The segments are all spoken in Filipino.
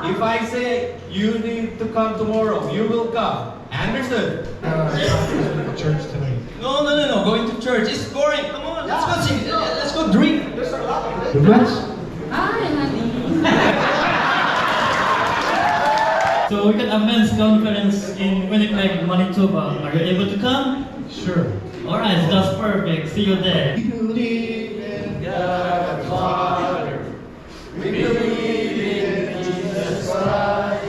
If I say you need to come tomorrow, you will come. Understood? Church tonight. No. Going to church is boring. Come on, let's go sing. Let's go drink. The rest? Hi, honey. So we got a men's conference in Winnipeg, Manitoba. Are you able to come? Sure. Alright, that's perfect. See you there. We believe in God the Father. We believe in Jesus Christ.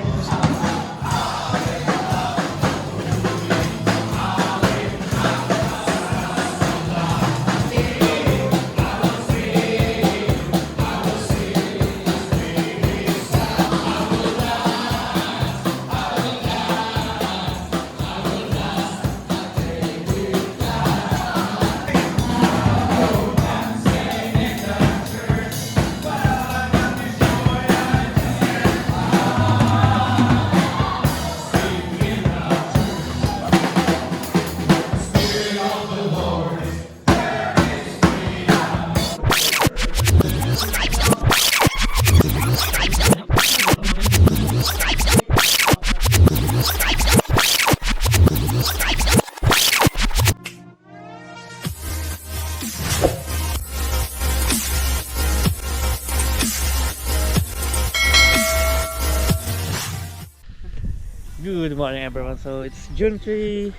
Good morning everyone. So it's June 3,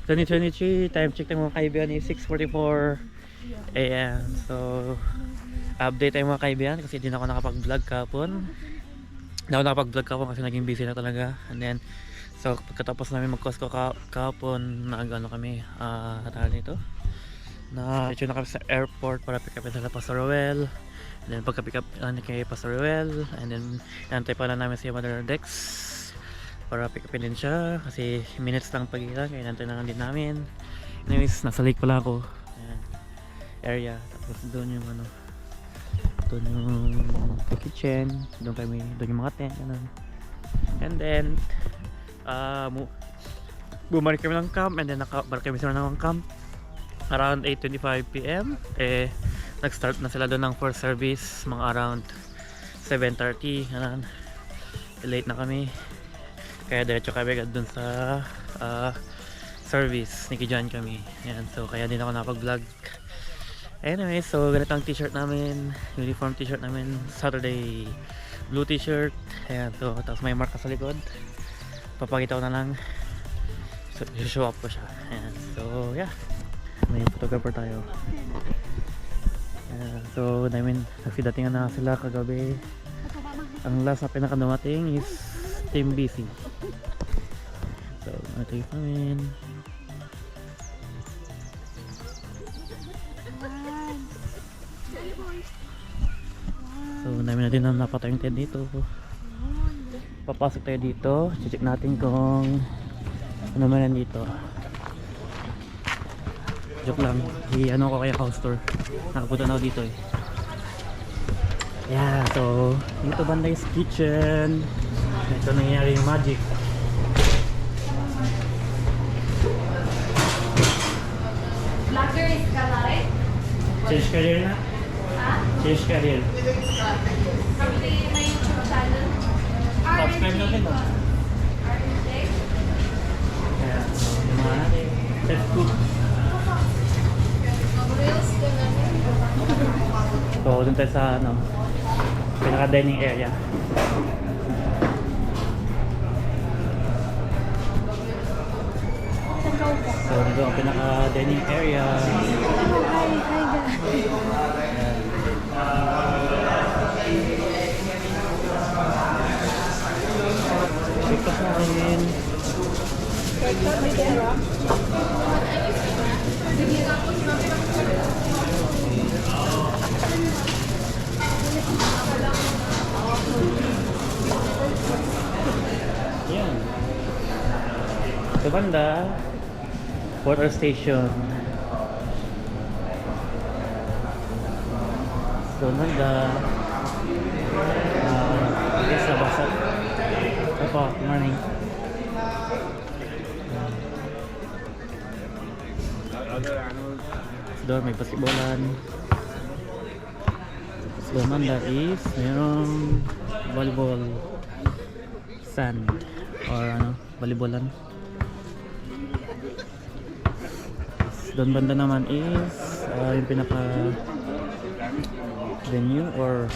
2023. Time check ng mga kaibigan is 6:44 AM. So update tayo mga kaibigan kasi hindi na ako nakapag-vlog kahapon. Hindi ako nakapag-vlog kahapon kasi naging busy na talaga. And then so pagkatapos namin mag-Costco kahapon, nag-ano kami, nito na ito na kami sa airport para pick upin sila Pastor Romualdo. And then pagka-pick up kay Pastor Romualdo, and then nantay pala namin si Mother Dex para pick upin din siya kasi minutes lang pagitan, kaya nantay na lang din namin. Anyways, nasa lake pala ako. Ayan, area. Tapos doon yung doon yung kitchen, doon yung mga tent, ganun. And then bumalik kami ng camp, and then nakabalik kami sa ng camp around 8:25 PM. Nag-start na sila doon ng first service mga around 7:30. Ganun. Late na kami, kaya diretso kami agad dun sa service, nikijoin kami. Ayan, so kaya din ako nakapag-vlog. Anyway, so ganito ang t-shirt namin, uniform t-shirt namin Saturday, blue t-shirt. Ayan, so tapos may marka sa likod, papakita ko na lang, so show up ko siya. Ayan, so yeah, may photographer tayo. Ayan, so nagsidatingan na sila kagabi. Ang last na pinakadumating is Team BC. So, ito yung namin. So, namin na din ang napatayong tent dito. Papasok tayo dito. Check natin kung ano man yan dito. Joke lang. Ano ko kaya house tour. Nakapunta na ako dito eh. Yeah, so dito banda yung kitchen. Ito nangyayari yung magic. Vlogger is kalare? Change career na? Ha? Change career. Probably may YouTube channel. Subscribe natin ba? Kaya, yung mga natin. Let's cook. Reels ko namin. So, dun tayo sa pinaka-dining area. So, dito ang pinaka-dining area. Breakfast natin. Yan. Sa banda, water station. So banda, is na basa. Opo, good morning. Doon may basketballan. So banda is mayroong volleyball. sand or ano, volleyballan. Doon banda naman is yung pinaka venue or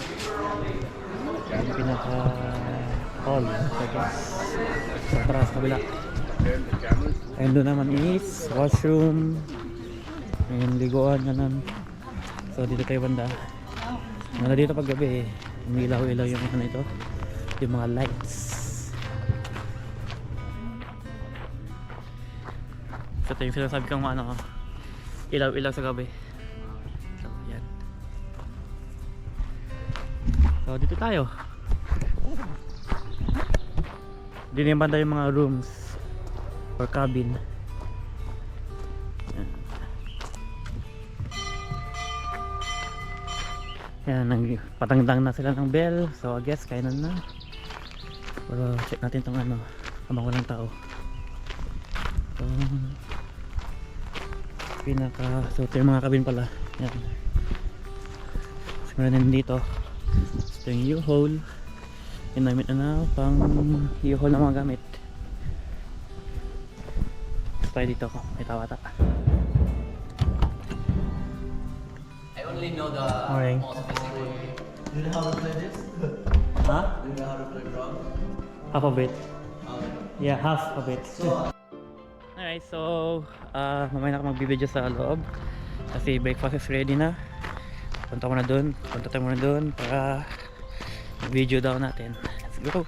yung pinaka hall, I guess. Sa taras kabila. And doon naman is washroom, yung liguan, ganun. So dito tayo banda. Nala dito pag gabi, umilaw-ilaw yung ano ito, yung mga lights. So ito yung sinasabi kong ano, ilaw-ilaw sa gabi. So yan. So dito tayo. Dito yung banda yung mga rooms or cabin. Yan, nagpatangdang na sila ng bell. So I guess kainan na. Pero check natin tong ano, habang walang tao. So so ito yung mga cabin pala. Yan. So meron dito. Ito yung U-haul. Ginamit na pang U-haul na mga gamit. Tayo dito, may tawata. I only know the Morning. most basic one. Do you know how to play this? Ha? Do you know how to play drum? Half of it. Um, Yeah, half of it. so, Alright, so mamaya na ako magbibideo sa loob kasi breakfast is ready na. Punta tayo muna dun para video daw natin. Let's go!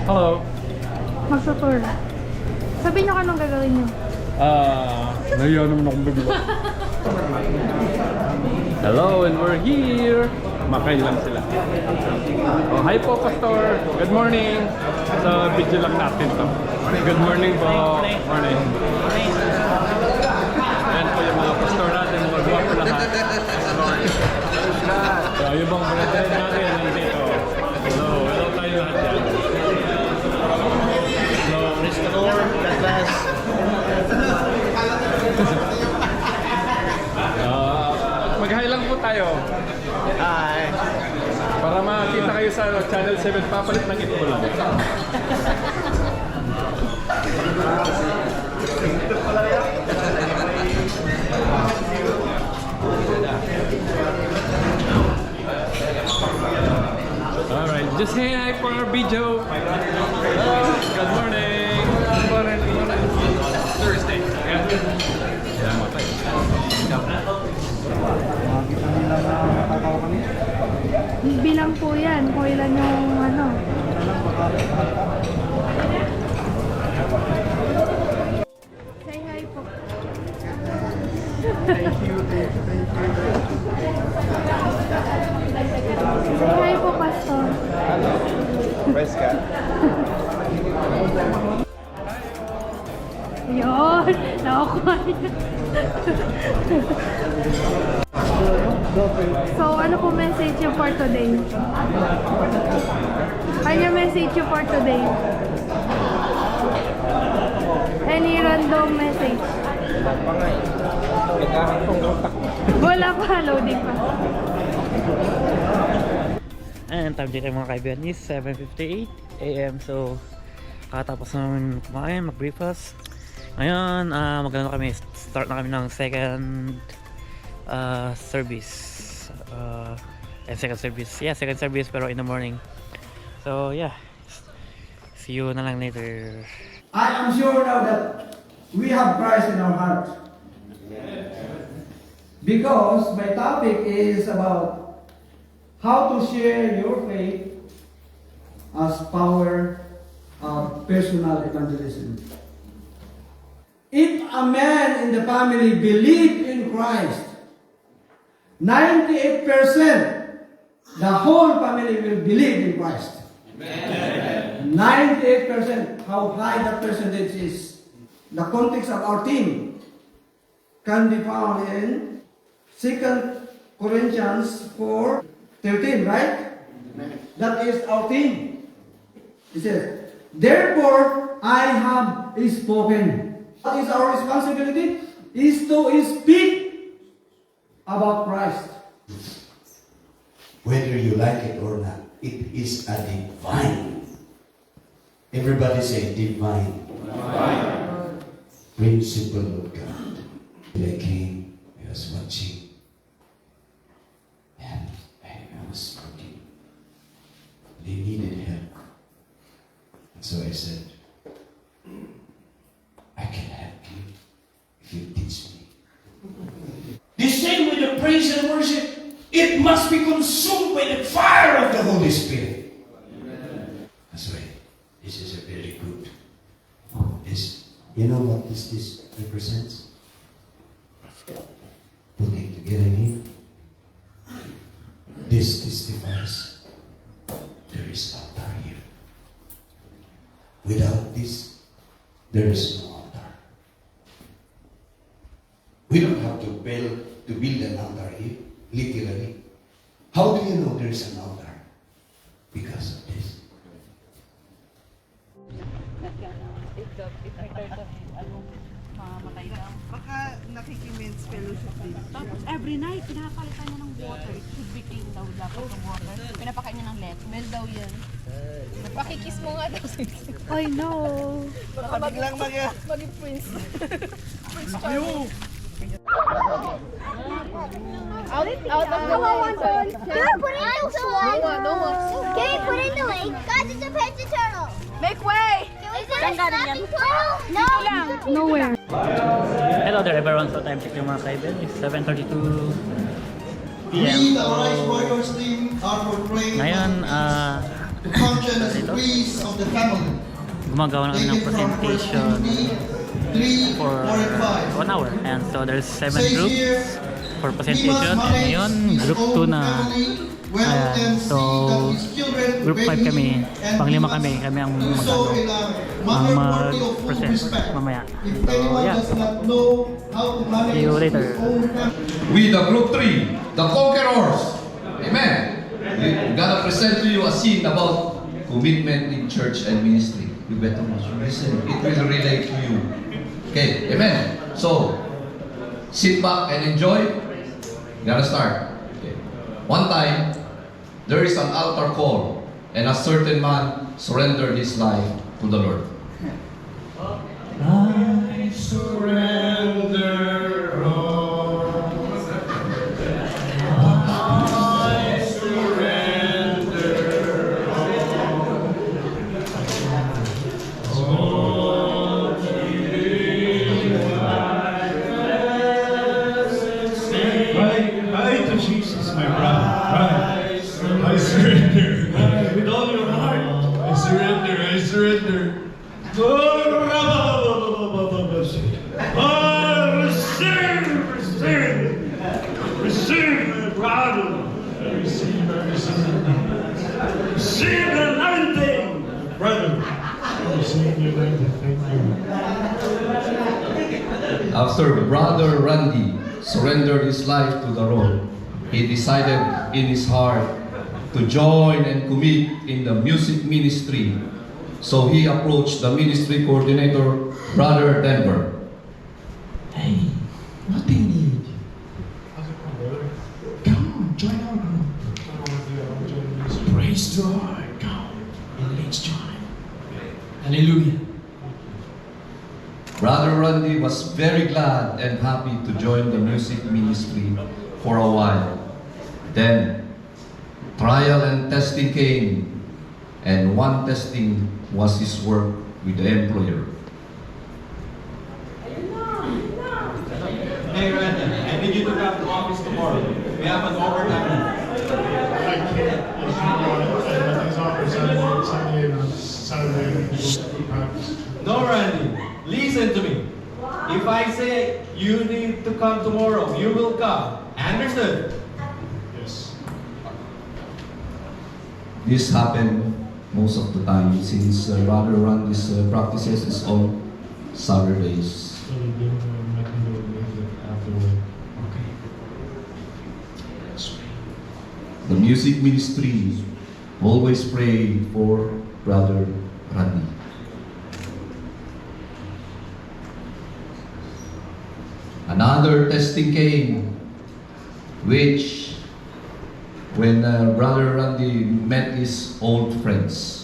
Hello. Magtutur. Sabihin nyo anong gagawin nyo. Nahiya naman akong bigla. Hello, and we're here. Makain lang sila. Oh, hi po, Pastor. Good morning. So, video lang natin to. Good morning po. Morning. Ayan po yung mga pastor natin. Magwa po lahat. So, yung bang brother natin nandito. Hello tayo lahat yan. praise the Lord. God bless. Mag-hi lang po tayo. Hi. Para makita kayo sa Channel 7, papalit ng ito lang. Alright, just say hi for our video. Hello. Good morning. Good morning. Thursday. Yeah. Yeah, matay. Bilang po yan, kung ilan yung ano. Say hi po. Thank you. Say hi po, Pastor. Praise God. Yun, nakukuha niya. So, ano po message you for today? Ano yung message you for today? Any random message? Wala pa, loading pa. And time check mga kaibigan is 7:58 AM. So katapos namin kumain, mag-breakfast. Ngayon magano kami, start na kami ng second service. Second service pero in the morning. So yeah, see you na lang later. I am sure now that we have Christ in our heart. Because my topic is about how to share your faith as power of personal evangelism. If a man in the family believe in Christ, 98%, the whole family will believe in Christ. Amen. 98%, how high that percentage is, the context of our theme can be found in 2 Corinthians 4:13, right? That is our theme. It says, "Therefore I have spoken." What is our responsibility? Is to speak about Christ. Whether you like it or not, it is a divine. Everybody say divine. Principle of God. I came, I was watching, and I was looking. They needed help. And so I said, I can help you if you teach me. The same with the praise and worship. It must be consumed by the fire of the Holy Spirit. That's why this is a very good. You know what this represents? Putting together here. This testifies there is altar here. Without this, there is no altar. We don't have to build an altar here, literally. How do you know there is an altar? Because of this. Baka nakikimens fellowship din. Tapos every night, pinapalitan niya ng water. It should be clean daw dapat ng water. Pinapakain niya ng let. Mel daw yan. Pakikiss mo nga daw. I know. Baka biglang Maging prince. Prince Charming. Out of the way. Can I put it in the lake? No more. Can I put it in the lake? Guys, it's a pet turtle. Make way! Is it a snapping turtle? No. Nowhere. Hello there everyone, so time check yung mga kaibigan. It's 7:32 p.m. We, the Arise Warriors team, are proclaimed Ngayon, to function as the priest of the family. gumagawa na kami ng Taken from 1 presentation Timothy 3, for 4 and 5. 1 hour. And so there's 7 Says groups here, for he must presentation. And manage ngayon, his group own 2 na. family well Ayan, and so see that his children group 5 obey kami, him, and panglima he kami must ang do so in a manner worthy of full mag-present respect. mamaya. If So anyone yeah, does not know how to manage see you later. his own family, We, the group 3, the conquerors. Amen. We're gonna present to you a scene about commitment in church and ministry. You better listen. It will relate to you. Okay, amen. So, sit back and enjoy. We're gonna start. Okay. One time, there is an altar call, and a certain man surrendered his life to the Lord. I surrender all. I surrender all. Keeping my presence. Cry to Jesus, my brother. Cry. I surrender. With all your heart. I surrender. I surrender. Receive the pardon. Receive the anointing, brother. Receive the anointing. Thank you. After Brother Randy surrendered his life to the Lord, he decided in his heart to join and commit in the music ministry. So he approached the ministry coordinator, Brother Denver. Hey, what do you need? Come, join our group. Praise the Lord. Come, and let's join. Hallelujah. Brother Randy was very glad and happy to join the music ministry for a while. Then, trial and testing came, and one testing was his work with the employer. Hey Randy, I need you to come to office tomorrow. We have an overtime. No, Randy, listen to me. If I say you need to come tomorrow, you will come. Understood? Yes. This happened most of the time since Brother Randy's practices his own Saturdays. So we do not do music afterward. Okay. Let's pray. The music ministry always pray for Brother Rodney. Another testing came, which when Brother Randy met his old friends.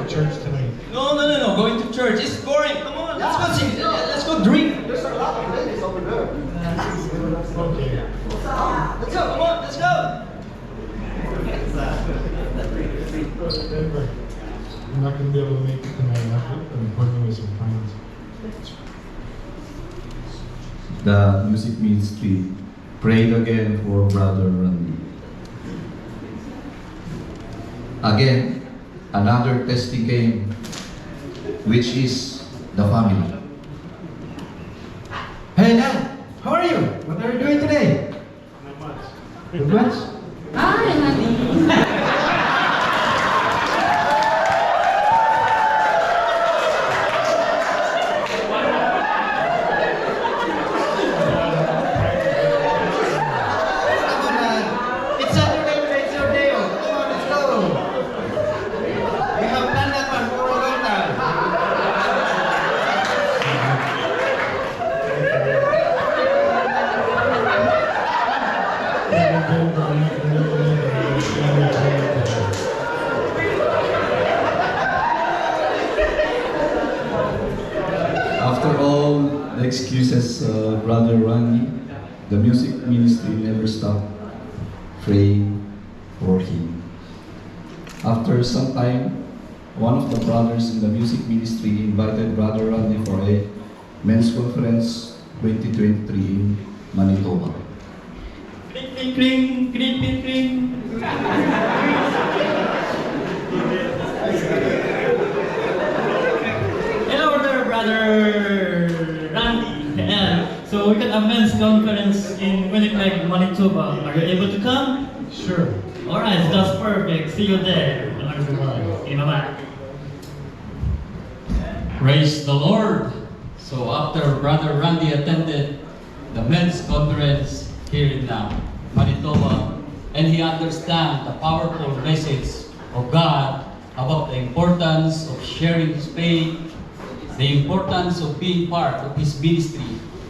Church tonight. No. Going to church. It's boring. Come on, let's go sing. Let's go drink. Okay. Let's go. Come on, let's go. Denver, I'm not going to be able to make it tonight. I'm working with some friends. The music ministry prayed again for Brother Randy. Again, another testing came, which is the family. Hey Dad, how are you? What are you doing today? Not much. Not much? Hi, honey. It's Saturday, it's your day off. Come on, let's go. We have planned that one for a long time. After all the excuses, Brother Randy, the music ministry never stopped praying for him. After some time, one of the brothers in the music ministry invited Brother Randy for a men's conference 2023 in Manitoba. Cling, cling, cling, cling, cling, cling. Hello there, Brother Randy. Yeah. So we got a men's conference in Winnipeg, Manitoba. Are you able to come? Sure. Alright, that's perfect. See you there. Okay, bye-bye. Praise the Lord. So after Brother Randy attended the men's conference here in Manitoba, and he understands the powerful message of God about the importance of sharing his faith, the importance of being part of his ministry,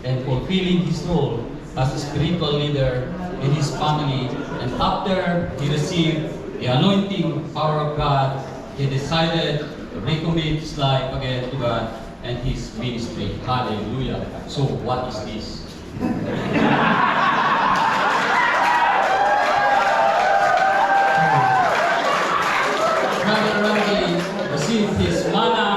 and fulfilling his role as a spiritual leader in his family. And after he received the anointing power of God, he decided to recommit his life again to God and his ministry. Hallelujah. So what is this? Brother Randy received his manna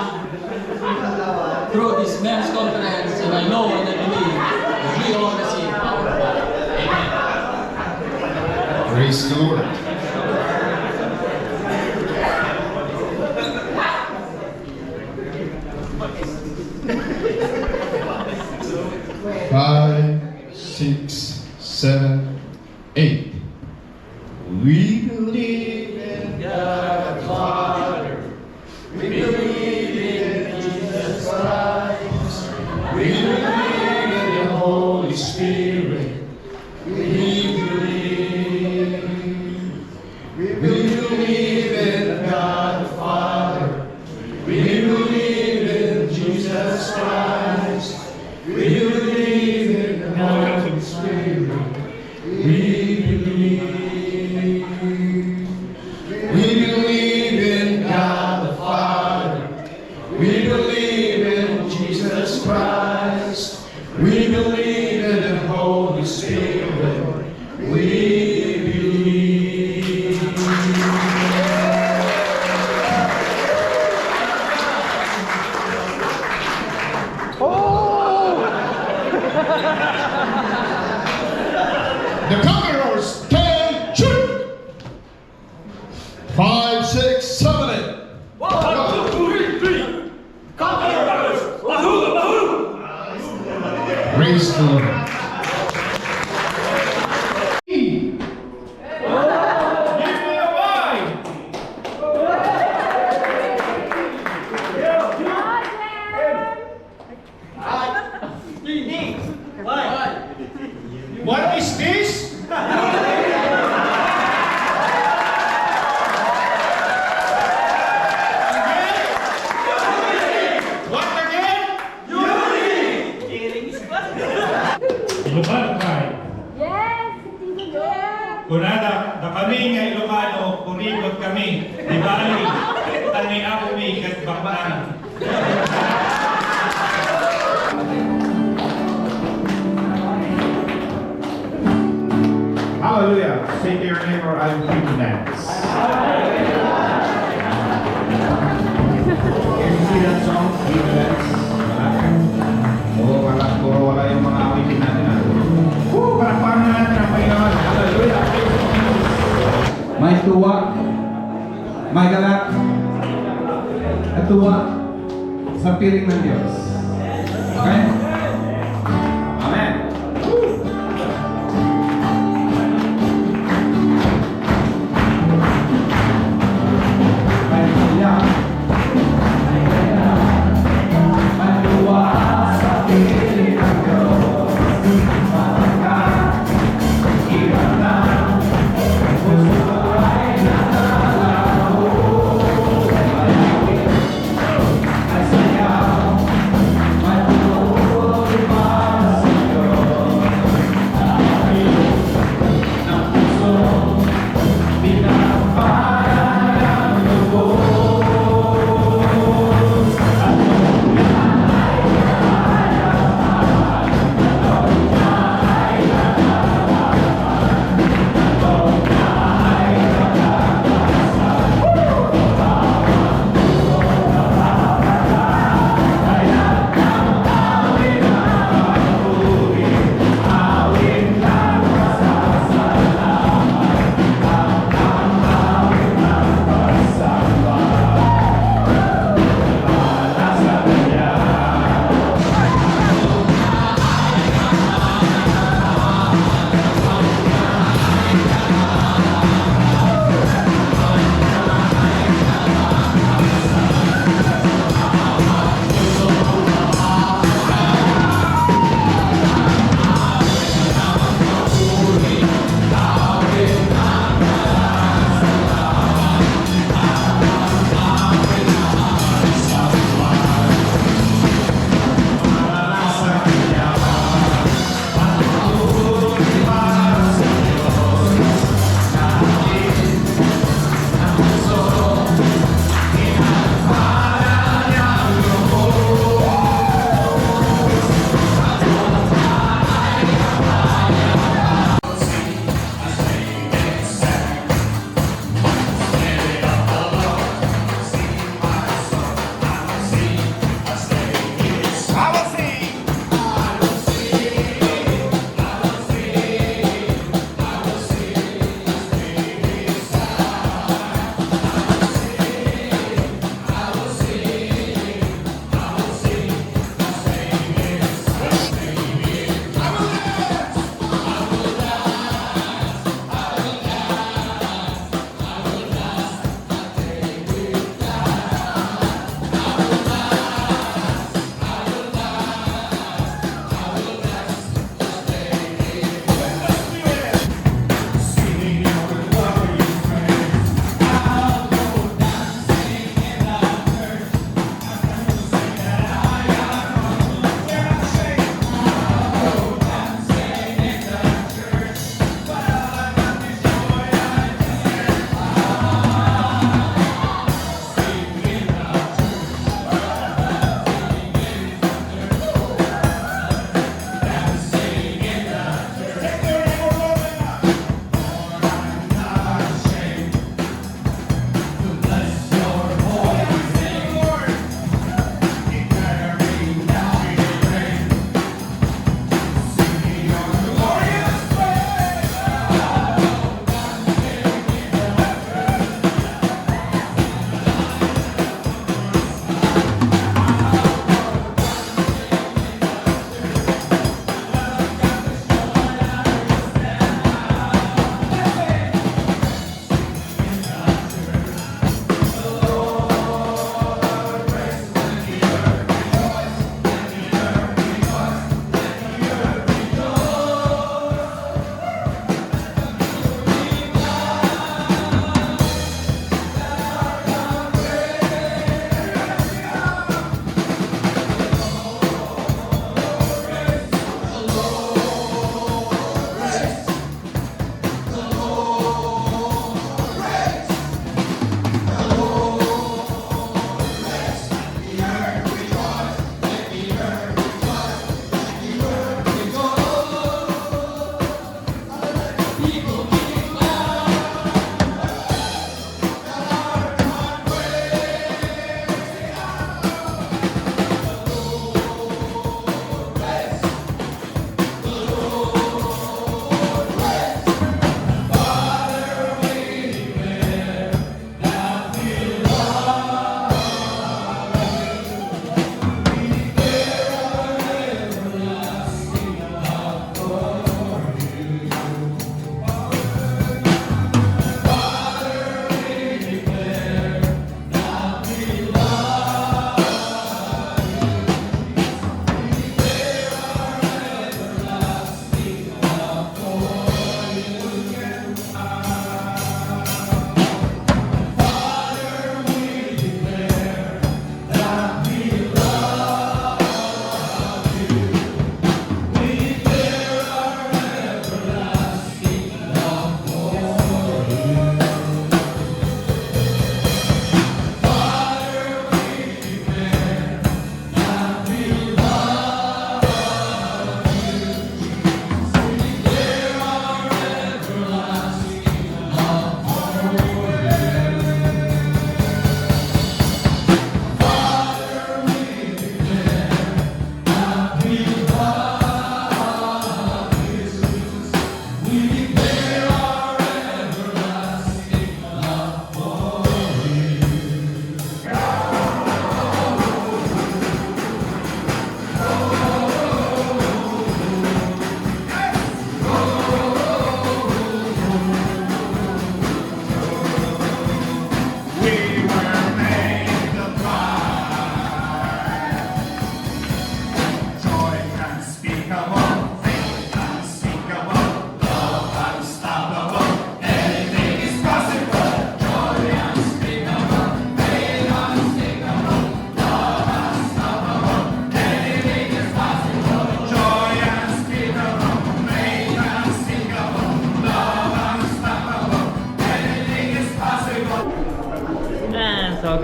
through this men's conference, and I know and I believe that we all receive power of God. Amen. Praise the Lord. Five, 6, 7, 8. We believe in God the Father. We believe in Jesus Christ. We believe in the Holy Spirit. We believe in God the Father. We believe in Jesus Christ. We believe in the Holy Spirit. We believe in God the Father. We believe in Jesus Christ. We believe in the Holy Spirit. We believe. The Conquerors can shoot. 5, 6, 7, 8. 1, 2, 3. Conquerors. Praise the Lord. What is this? What again? Ilocano tayo. Yes, Kunada, na kami nga Ilocano, purigot kami. Di bali, tani ako may katbakbaan. Hallelujah. Say to your neighbor, I'm free to dance. Can you see that song? Free to dance. Wala yung mga awitin natin. Woo! Palakpakan na natin ang Panginoon. Hallelujah. May tuwa, may galak, at tuwa sa piling ng Diyos. Okay? Amen. May tuwa, may tuwa sa piling ng Diyos. Malangkat, iba na, puso ay natalaho. Ay sayaw, may tuwa.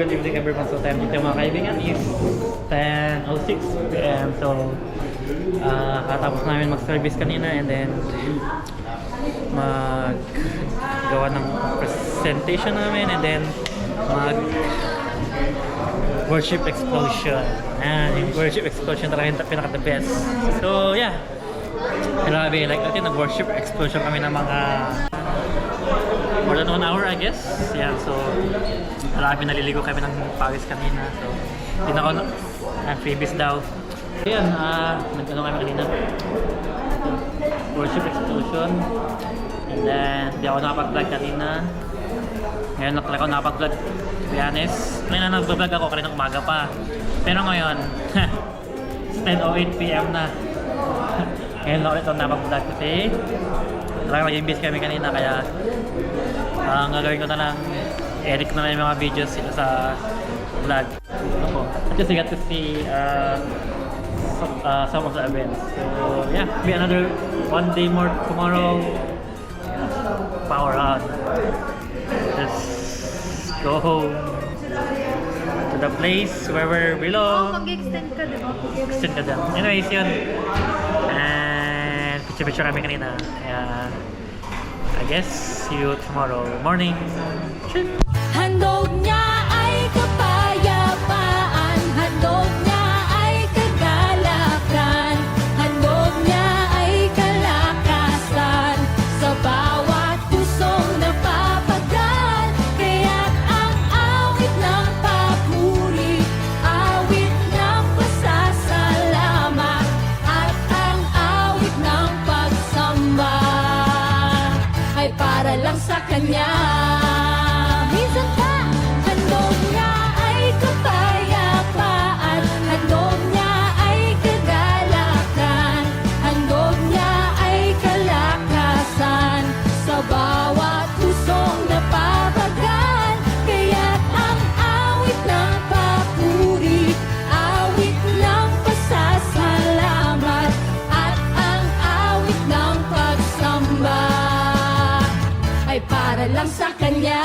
good evening everyone. So time dito mga kaibigan is 10:06 PM. So katapos namin mag-service kanina and then maggawa ng presentation namin and then worship explosion. Yung worship explosion talaga yung pinaka-the best. So yeah, grabe, like natin nag-worship explosion kami ng mga more than 1 hour I guess. Yeah, so grabe, naliligo kami ng pawis kanina. So hindi na ako freebies daw. Ayan, nag-ano kami kanina, worship explosion. And then hindi ako nakapag-vlog kanina. Ngayon na talaga ako nakapag-vlog, to be honest. Kanina nag-vlog ako kanina umaga pa. Pero ngayon it's 10:08 PM na. Ngayon na ulit ako nakapag-vlog kasi talagang nag-imbis kami kanina, kaya ang gagawin ko na lang, edit ko na lang yung mga videos sa vlog. Ako, just got to see some of the events. So yeah, be another one day more tomorrow. Power on. Let's go home to the place where we belong. Mag-extend ka din. Extend ka din. Anyways, yun. And picture kami kanina. I guess see you tomorrow morning. Handog niya ay kapayapaan, handog niya ay kagalakan, handog niya ay kalakasan sa bawat pusong napapagal. Kaya't ang awit ng papuri, awit ng pasasalamat, at ang awit ng pagsamba ay para lang sa Kanya. Minsan pa, handog niya ay kapayapaan, handog niya ay kagalakan, handog niya ay kalakasan sa bawat pusong napapagal. Kaya't ang awit ng papuri, awit ng pasasalamat, at ang awit ng pagsamba ay para lang sa Kanya.